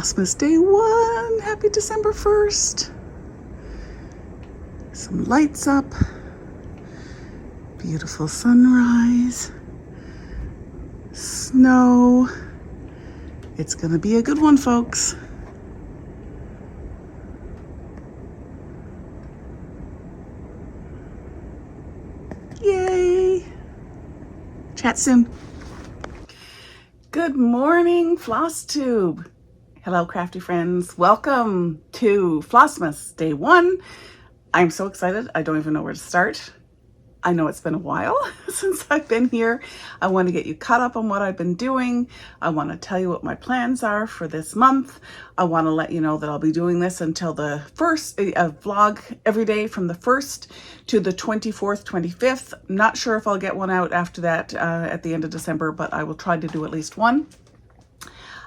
Flossmas Day 1. Happy December 1st. Some lights up. Beautiful sunrise. Snow. It's going to be a good one, folks. Yay. Chat soon. Good morning, Floss Tube. Hello, crafty friends. Welcome to Flossmas Day 1. I'm so excited. I don't even know where to start. I know it's been a while since I've been here. I want to get you caught up on what I've been doing. I want to tell you what my plans are for this month. I want to let you know that I'll be doing this until the first vlog every day from the 1st to the 24th, 25th. Not sure if I'll get one out after that at the end of December, but I will try to do at least one.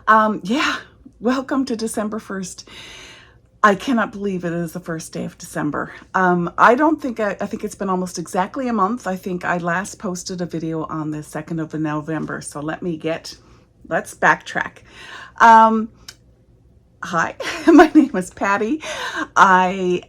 Yeah, welcome to December 1st. I cannot believe it is the first day of December. I think it's been almost exactly a month. I think I last posted a video on the 2nd of November. So let's backtrack. Hi, my name is Patty. I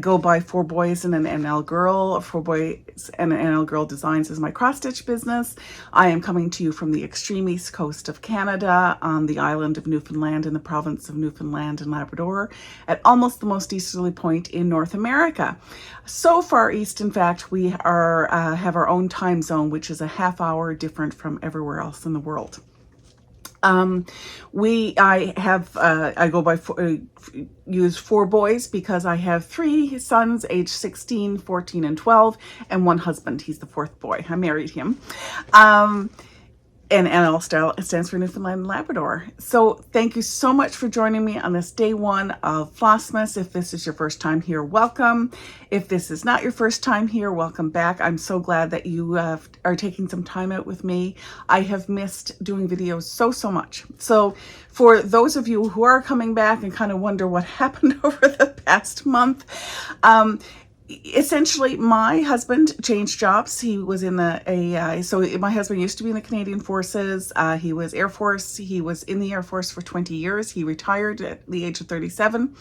go by 4 Boys and an NL Girl. 4 Boys and an NL Girl Designs is my cross-stitch business. I am coming to you from the extreme east coast of Canada on the island of Newfoundland in the province of Newfoundland and Labrador at almost the most easterly point in North America. So far east, in fact, we have our own time zone, which is a half hour different from everywhere else in the world. I use 4 boys because I have 3 sons aged 16, 14, and 12, and 1 husband. He's the 4th boy. I married him. And NL stands for Newfoundland and Labrador. So thank you so much for joining me on this day 1 of Flossmas. If this is your first time here, welcome. If this is not your first time here, welcome back. I'm so glad that you are taking some time out with me. I have missed doing videos so much. So for those of you who are coming back and kind of wonder what happened over the past month, essentially, my husband changed jobs. He was in my husband used to be in the Canadian Forces. He was Air Force. He was in the Air Force for 20 years. He retired at the age of 37.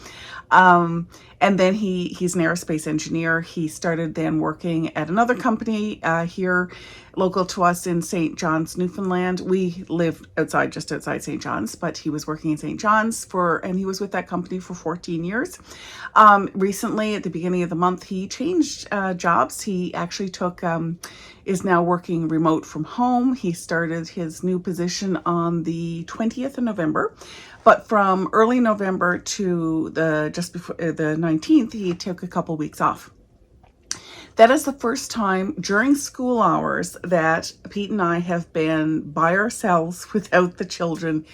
And then he's an aerospace engineer. He started then working at another company here local to us in St. John's, Newfoundland. We live just outside St. John's, but he was working in St. John's and he was with that company for 14 years. Recently, at the beginning of the month, he changed jobs. He actually is now working remote from home. He started his new position on the 20th of November. But from early November to just before the 19th, he took a couple weeks off. That is the first time during school hours that Pete and I have been by ourselves without the children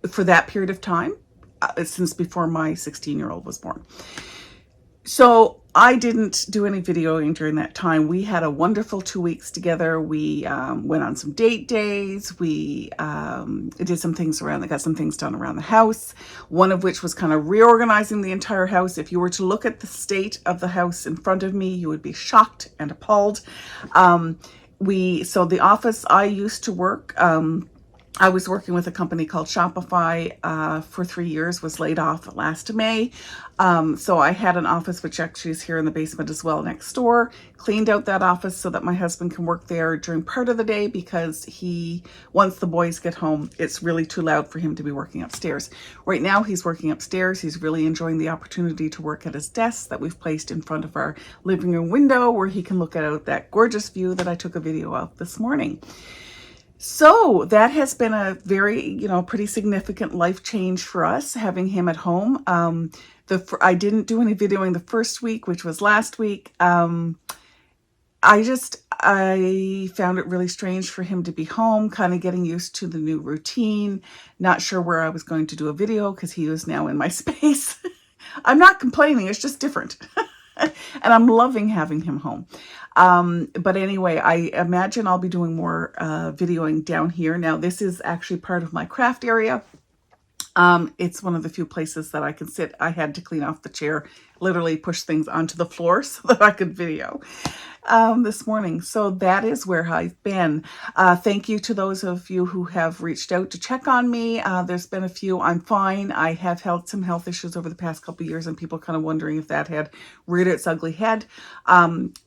for that period of time, since before my 16-year-old was born. So I didn't do any videoing during that time. We had a wonderful 2 weeks together. We went on some date days. We did some things got some things done around the house, one of which was kind of reorganizing the entire house. If you were to look at the state of the house in front of me, you would be shocked and appalled. So the office I used to work, I was working with a company called Shopify for 3 years, was laid off last May. So I had an office, which actually is here in the basement as well, next door. Cleaned out that office so that my husband can work there during part of the day because once the boys get home, it's really too loud for him to be working upstairs. Right now, he's working upstairs. He's really enjoying the opportunity to work at his desk that we've placed in front of our living room window where he can look out that gorgeous view that I took a video of this morning. So that has been a very, pretty significant life change for us, having him at home. I didn't do any videoing the first week, which was last week. I found it really strange for him to be home, kind of getting used to the new routine, not sure where I was going to do a video because he was now in my space. I'm not complaining, it's just different. And I'm loving having him home. But anyway, I imagine I'll be doing more videoing down here. Now, this is actually part of my craft area. It's one of the few places that I can sit. I had to clean off the chair, literally push things onto the floor so that I could video this morning. So that is where I've been. Thank you to those of you who have reached out to check on me. There's been a few. I'm fine. I have had some health issues over the past couple of years, and people kind of wondering if that had reared its ugly head.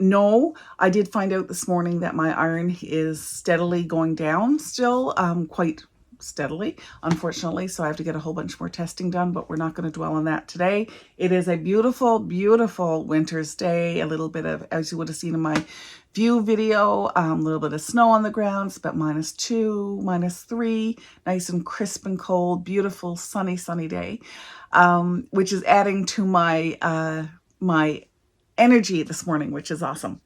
No, I did find out this morning that my iron is steadily going down still, quite steadily, unfortunately, so I have to get a whole bunch more testing done, but we're not going to dwell on that today. It is a beautiful, beautiful winter's day. A little bit of, as you would have seen in my view video, a little bit of snow on the ground. It's about -2, -3, nice and crisp and cold, beautiful, sunny day, which is adding to my my energy this morning, which is awesome.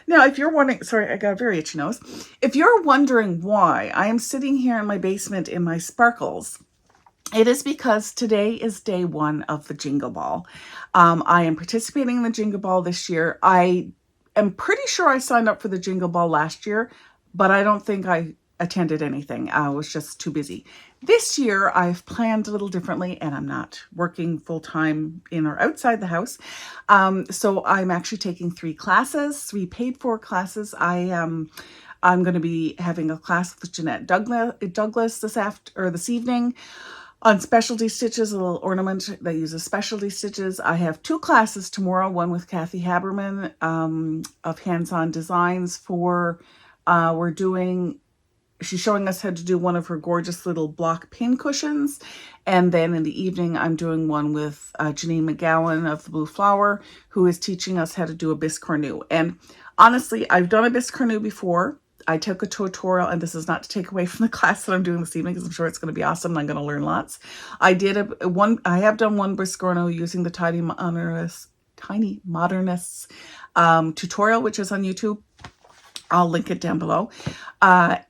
Now, if you're wondering, sorry, I got a very itchy nose. If you're wondering why I am sitting here in my basement in my sparkles, it is because today is day 1 of the Jingle Ball. I am participating in the Jingle Ball this year. I am pretty sure I signed up for the Jingle Ball last year, but I don't think I attended anything. I was just too busy. This year, I've planned a little differently, and I'm not working full-time in or outside the house. So I'm actually taking 3 classes, 3 paid-for classes. I'm going to be having a class with Jeanette Douglas this evening on specialty stitches, a little ornament that uses specialty stitches. I have 2 classes tomorrow, one with Kathy Haberman of Hands-On Designs for, she's showing us how to do one of her gorgeous little block pin cushions. And then in the evening, I'm doing one with Janine McGowan of the Blue Flower, who is teaching us how to do a bisque cornu. And honestly, I've done a bisque cornu before. I took a tutorial, and this is not to take away from the class that I'm doing this evening, because I'm sure it's going to be awesome and I'm going to learn lots. I have done one bisque cornu using the Tiny Modernists tutorial, which is on YouTube. I'll link it down below.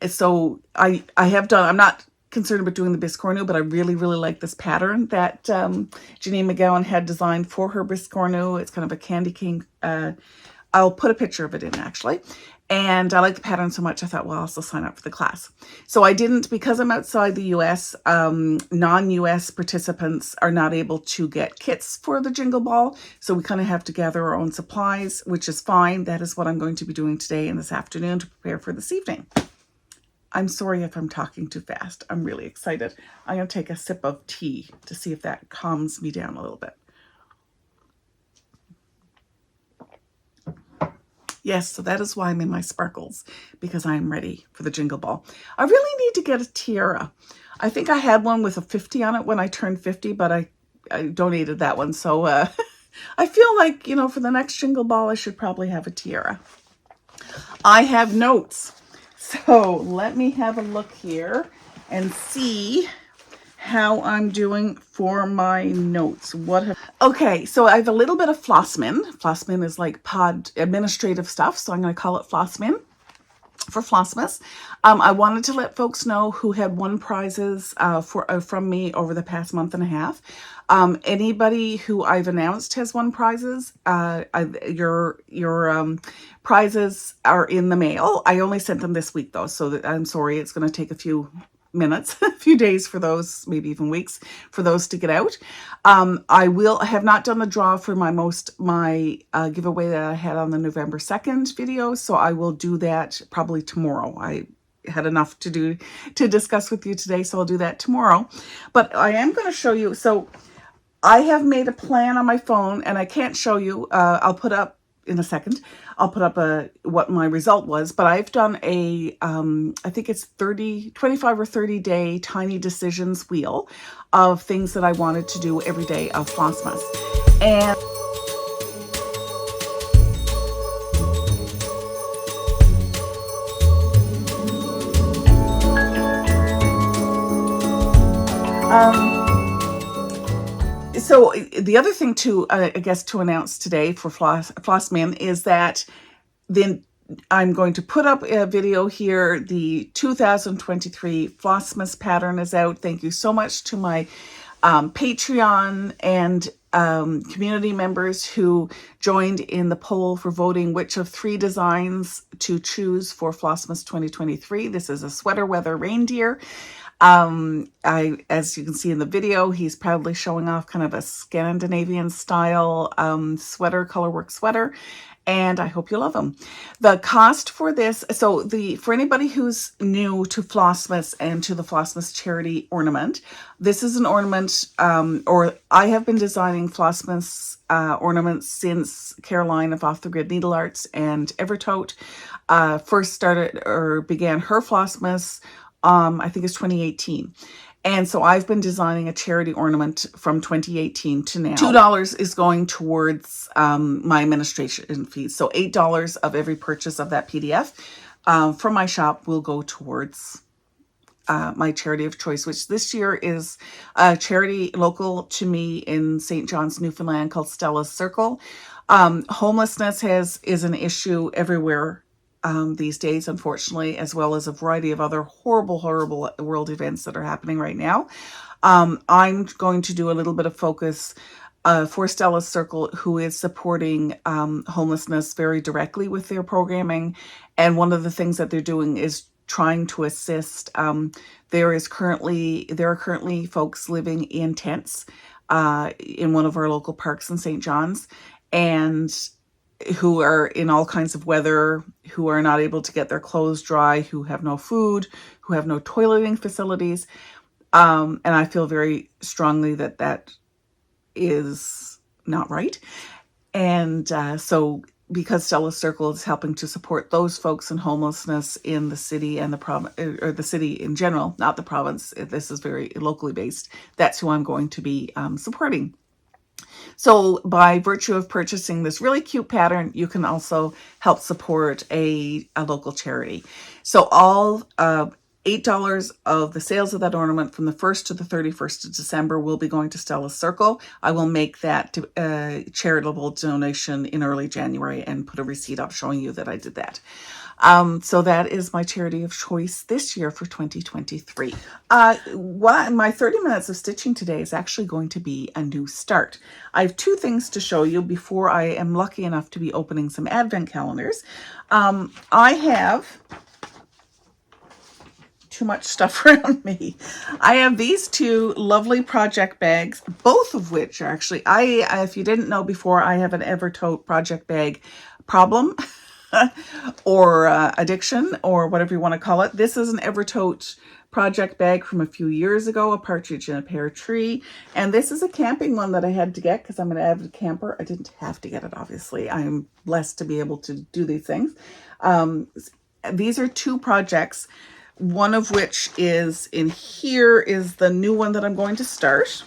So I have done, I'm not concerned about doing the bisque cornu, but I really, really like this pattern that Janine McGowan had designed for her bisque cornu. It's kind of a candy cane. I'll put a picture of it in, actually. And I like the pattern so much, I thought, well, I'll also sign up for the class. So I didn't, because I'm outside the US, non-US participants are not able to get kits for the Jingle Ball. So we kind of have to gather our own supplies, which is fine. That is what I'm going to be doing today and this afternoon to prepare for this evening. I'm sorry if I'm talking too fast. I'm really excited. I'm going to take a sip of tea to see if that calms me down a little bit. Yes, so that is why I'm in my sparkles, because I'm ready for the Jingle Ball. I really need to get a tiara. I think I had one with a 50 on it when I turned 50, but I donated that one. So I feel like, you know, for the next Jingle Ball, I should probably have a tiara. I have notes. So let me have a look here and see how I'm doing for my notes. Okay, so I have a little bit of Flossmin. Flossmin is like pod administrative stuff, so I'm going to call it Flossmin for Flossmas. I wanted to let folks know who had won prizes from me over the past month and a half. Anybody who I've announced has won prizes. Your prizes are in the mail. I only sent them this week though, so I'm sorry. It's going to take a few minutes, a few days for those, maybe even weeks for those to get out. I have not done the draw for my giveaway that I had on the November 2nd video, so I will do that probably tomorrow. I had enough to discuss with you today, so I'll do that tomorrow. But I am going to show you. So I have made a plan on my phone, and I can't show you. I'll put up in a second. I'll put up what my result was, but I've done I think it's 25 or 30 day tiny decisions wheel of things that I wanted to do every day of Flossmas. And so the other thing I guess to announce today for Flossman is that then I'm going to put up a video here. The 2023 Flossmas pattern is out. Thank you so much to my Patreon and community members who joined in the poll for voting which of 3 designs to choose for Flossmas 2023. This is a sweater weather reindeer. As you can see in the video, he's proudly showing off kind of a Scandinavian style sweater, colorwork sweater. And I hope you love them. The cost for this, so for anybody who's new to Flossmas and to the Flossmas charity ornament, this is an ornament, or I have been designing Flossmas ornaments since Caroline of Off the Grid Needle Arts and Evertote first started or began her Flossmas. I think it's 2018. And so I've been designing a charity ornament from 2018 to now. $2 is going towards my administration fees. So $8 of every purchase of that PDF from my shop will go towards my charity of choice, which this year is a charity local to me in St. John's, Newfoundland, called Stella's Circle. Homelessness is an issue everywhere these days, unfortunately, as well as a variety of other horrible world events that are happening right now. I'm going to do a little bit of focus for Stella's Circle, who is supporting homelessness very directly with their programming. And one of the things that they're doing is trying to assist. There are currently folks living in tents in one of our local parks in St. John's, and who are in all kinds of weather, who are not able to get their clothes dry, who have no food, who have no toileting facilities. And I feel very strongly that that is not right. And so because Stella's Circle is helping to support those folks in homelessness in the city and the province, or the city in general, not the province, this is very locally based, that's who I'm going to be supporting. So by virtue of purchasing this really cute pattern, you can also help support a local charity. So all $8 of the sales of that ornament from the 1st to the 31st of December will be going to Stella's Circle. I will make that charitable donation in early January and put a receipt up showing you that I did that. So that is my charity of choice this year for 2023. My 30 minutes of stitching today is actually going to be a new start. I have two things to show you before I am lucky enough to be opening some advent calendars. I have too much stuff around me. I have these two lovely project bags, both of which are actually, if you didn't know before, I have an Evertote project bag problem. or addiction, or whatever you want to call it. This is an Evertote project bag from a few years ago, a partridge in a pear tree. And this is a camping one that I had to get because I'm an avid camper. I didn't have to get it, obviously. I'm blessed to be able to do these things. These are two projects, one of which is in here is the new one that I'm going to start.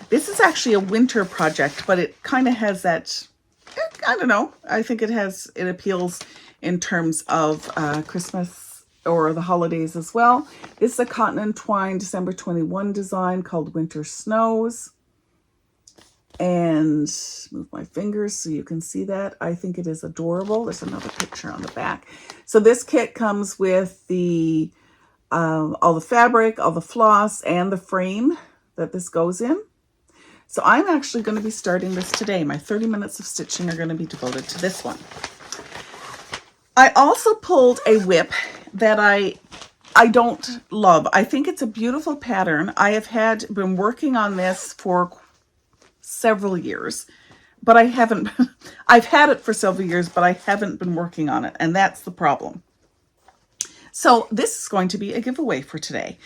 This is actually a winter project, but it kind of has that, I don't know. I think it appeals in terms of Christmas or the holidays as well. This is a cotton and twine December 21 design called Winter Snows. And move my fingers so you can see that. I think it is adorable. There's another picture on the back. So this kit comes with the all the fabric, all the floss, and the frame that this goes in. So I'm actually going to be starting this today. My 30 minutes of stitching are going to be devoted to this one. I also pulled a whip that I don't love. I think it's a beautiful pattern. I have been working on this for several years, but I haven't, I've had it for several years, but I haven't been working on it. And that's the problem. So this is going to be a giveaway for today.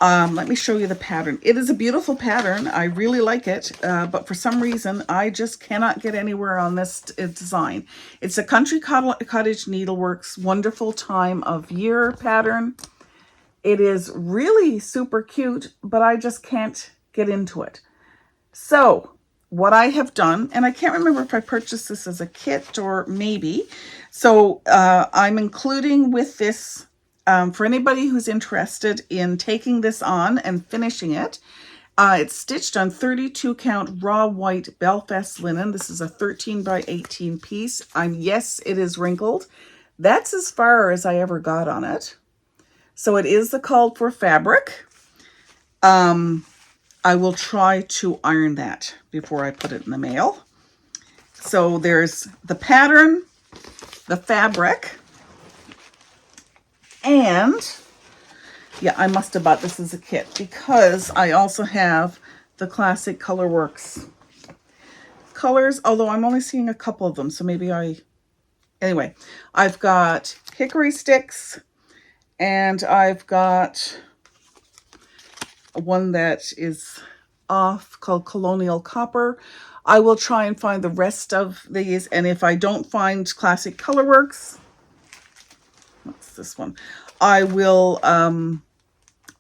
Let me show you the pattern. It is a beautiful pattern. I really like it, but for some reason, I just cannot get anywhere on this design. It's a Country Cottage Needleworks Wonderful Time of Year pattern. It is really super cute, but I just can't get into it. So what I have done, and I can't remember if I purchased this as a kit or maybe, so I'm including with this, for anybody who's interested in taking this on and finishing it, it's stitched on 32 count raw white Belfast linen. This is a 13 by 18 piece. Yes, it is wrinkled. That's as far as I ever got on it. So it is the called for fabric. I will try to iron that before I put it in the mail. So there's the pattern, the fabric, and Yeah, I must have bought this as a kit because I also have the classic Colorworks colors, although I'm only seeing a couple of them, so maybe anyway, I've got hickory sticks, and I've got one that is off called Colonial Copper. I will try and find the rest of these, and if I don't find classic Colorworks, what's this one? I will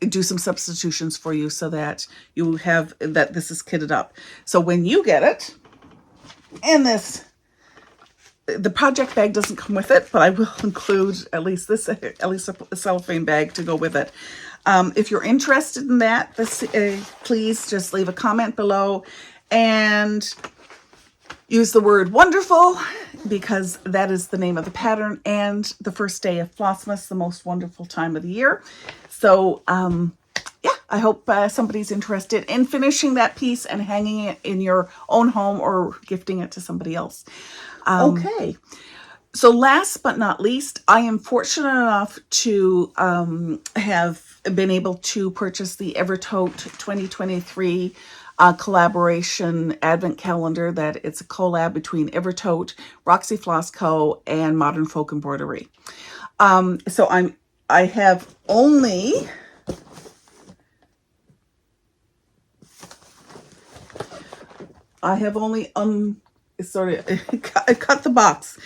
do some substitutions for you so that you have that this is kitted up. So when you get it, and the project bag doesn't come with it, but I will include at least a cellophane bag to go with it. If you're interested in that, please just leave a comment below and use the word wonderful, because that is the name of the pattern and the first day of Flossmas, the most wonderful time of the year. So yeah, I hope somebody's interested in finishing that piece and hanging it in your own home or gifting it to somebody else. Okay. So last but not least, I am fortunate enough to have been able to purchase the Evertote 2023 collaboration advent calendar. That it's a collab between Evertote, Roxy Floss Co., and Modern Folk Embroidery. So I have only cut the box.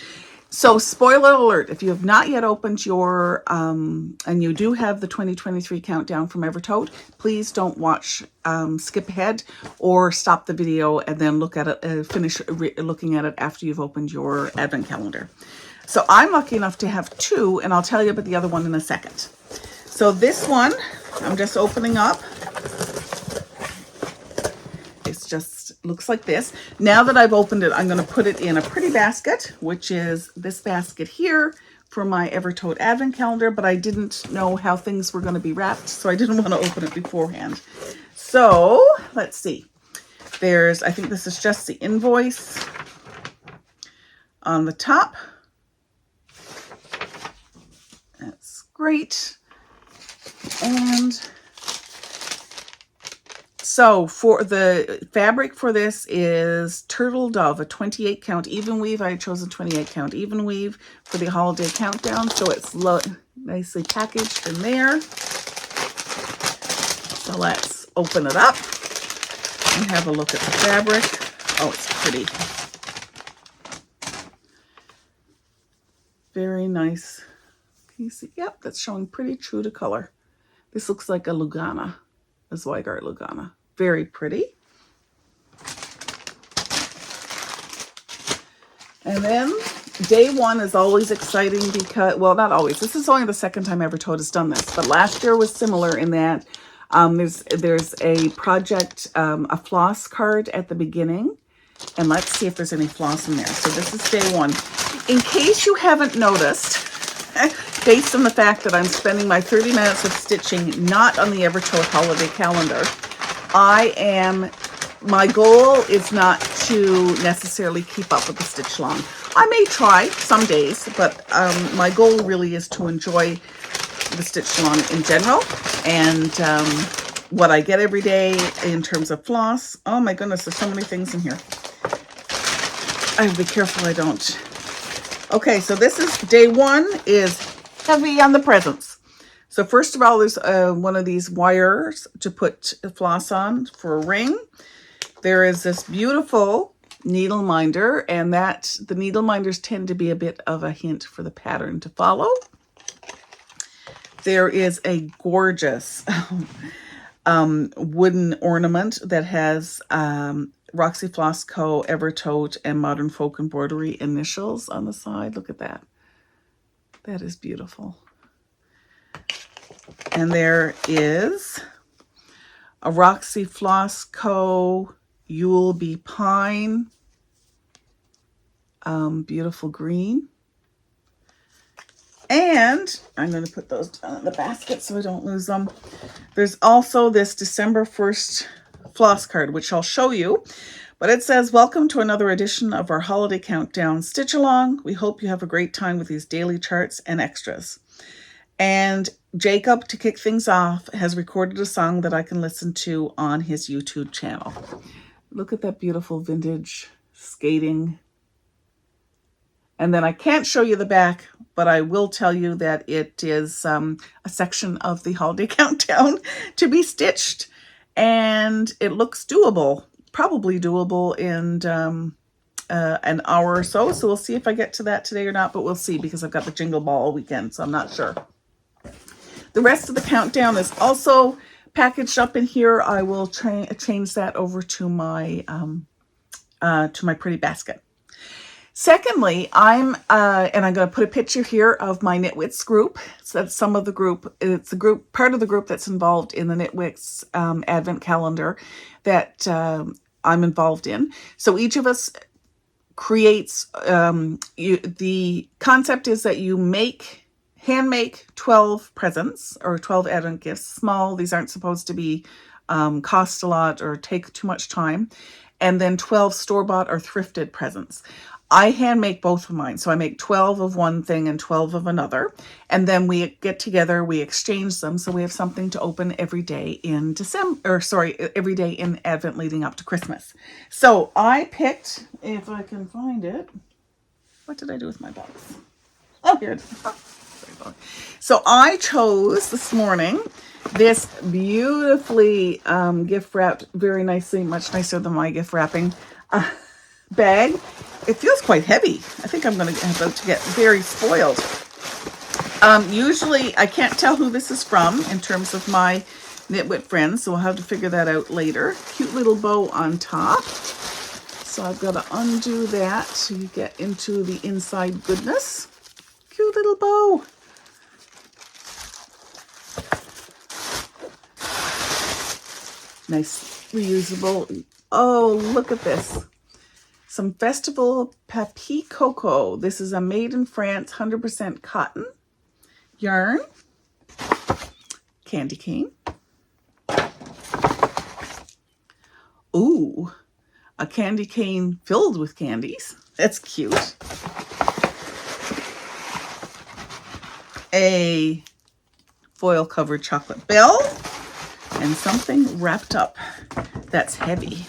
So spoiler alert, if you have not yet opened your, and you do have the 2023 countdown from Evertote, please don't watch, skip ahead or stop the video and then look at it, finish looking at it after you've opened your advent calendar. So I'm lucky enough to have two, and I'll tell you about the other one in a second. So this one, I'm just opening up. It's just looks like this. Now that I've opened it, I'm going to put it in a pretty basket, which is this basket here for my Evertote advent calendar, but I didn't know how things were going to be wrapped, so I didn't want to open it beforehand. So let's see. I think this is just the invoice on the top. That's great. And so for the fabric for this is Turtle Dove, a 28 count even weave. I had chosen 28 count even weave for the holiday countdown. So it's nicely packaged in there. So let's open it up and have a look at the fabric. Oh, it's pretty. Very nice. Can you see? Yep, that's showing pretty true to color. This looks like a Lugana, a Zweigart Lugana. Very pretty. And then day one is always exciting because, well, not always. This is only the second time Evertote has done this, but last year was similar in that there's a project, a floss card at the beginning. And let's see if there's any floss in there. So this is day one. In case you haven't noticed, based on the fact that I'm spending my 30 minutes of stitching not on the Evertote holiday calendar, my goal is not to necessarily keep up with the stitch long. I may try some days, but my goal really is to enjoy the stitch long in general. And what I get every day in terms of floss, oh my goodness, there's so many things in here. I have to be careful I don't. Okay, so this is day one, is heavy on the presents. So first of all, there's one of these wires to put floss on for a ring. There is this beautiful needle minder, and the needle minders tend to be a bit of a hint for the pattern to follow. There is a gorgeous wooden ornament that has Roxy Floss Co., Evertote, and Modern Folk Embroidery initials on the side. Look at that. That is beautiful. And there is a Roxy Floss Co. Yule Bee Pine. Beautiful green. And I'm going to put those down in the basket so I don't lose them. There's also this December 1st floss card, which I'll show you. But it says, welcome to another edition of our holiday countdown stitch along. We hope you have a great time with these daily charts and extras. And Jacob, to kick things off, has recorded a song that I can listen to on his YouTube channel. Look at that beautiful vintage skating. And then I can't show you the back, but I will tell you that it is a section of the holiday countdown to be stitched. And it looks doable, probably doable in an hour or so. So we'll see if I get to that today or not, but we'll see because I've got the Jingle Ball all weekend, so I'm not sure. The rest of the countdown is also packaged up in here. I will change that over to my pretty basket. Secondly, I'm going to put a picture here of my Knitwits group. So that's some of the group. It's a group, part of the group that's involved in the Knitwits Advent calendar that I'm involved in. So each of us creates, the concept is that you hand make 12 presents or 12 Advent gifts, small. These aren't supposed to be cost a lot or take too much time. And then 12 store-bought or thrifted presents. I hand make both of mine. So I make 12 of one thing and 12 of another. And then we get together, we exchange them. So we have something to open every day in every day in Advent leading up to Christmas. So I picked, if I can find it, what did I do with my box? Oh, here it is. So I chose this morning this beautifully gift wrapped, very nicely, much nicer than my gift wrapping bag. It feels quite heavy. I think I'm about to get very spoiled. Usually I can't tell who this is from in terms of my Knitwit friends, so we'll have to figure that out later. Cute little bow on top. So I've got to undo that so you get into the inside goodness. Cute little bow. Nice reusable. Oh, look at this. Some Festival Papy Coco. This is a made in France 100% cotton yarn. Candy cane. Ooh, a candy cane filled with candies. That's cute. A foil covered chocolate bell. And something wrapped up that's heavy.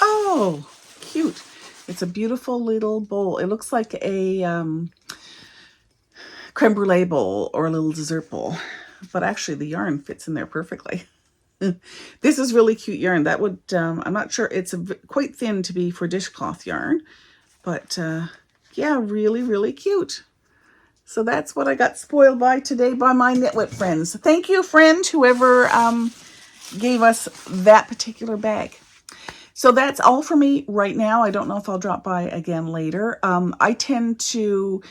Oh, cute. It's a beautiful little bowl. It looks like a creme brulee bowl or a little dessert bowl. But actually the yarn fits in there perfectly. This is really cute yarn. That would, I'm not sure, it's quite thin to be for dishcloth yarn, but yeah, really, really cute. So that's what I got spoiled by today by my Knitwit friends. Thank you, friend, whoever gave us that particular bag. So that's all for me right now. I don't know if I'll drop by again later. I tend to...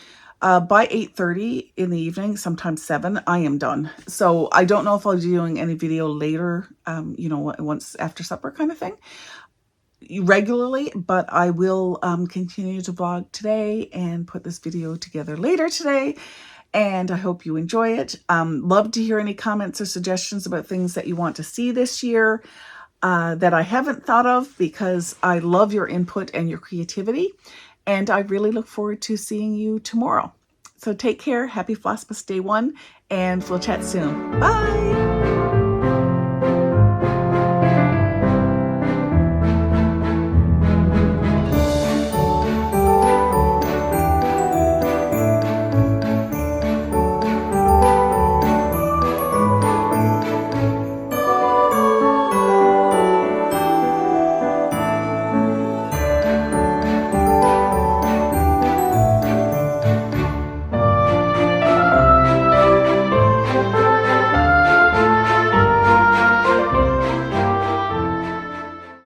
by 8:30 in the evening, sometimes 7, I am done. So I don't know if I'll be doing any video later, once after supper kind of thing, regularly, but I will continue to vlog today and put this video together later today. And I hope you enjoy it. Love to hear any comments or suggestions about things that you want to see this year that I haven't thought of, because I love your input and your creativity. And I really look forward to seeing you tomorrow. So take care. Happy Flossmas Day 1, and we'll chat soon. Bye!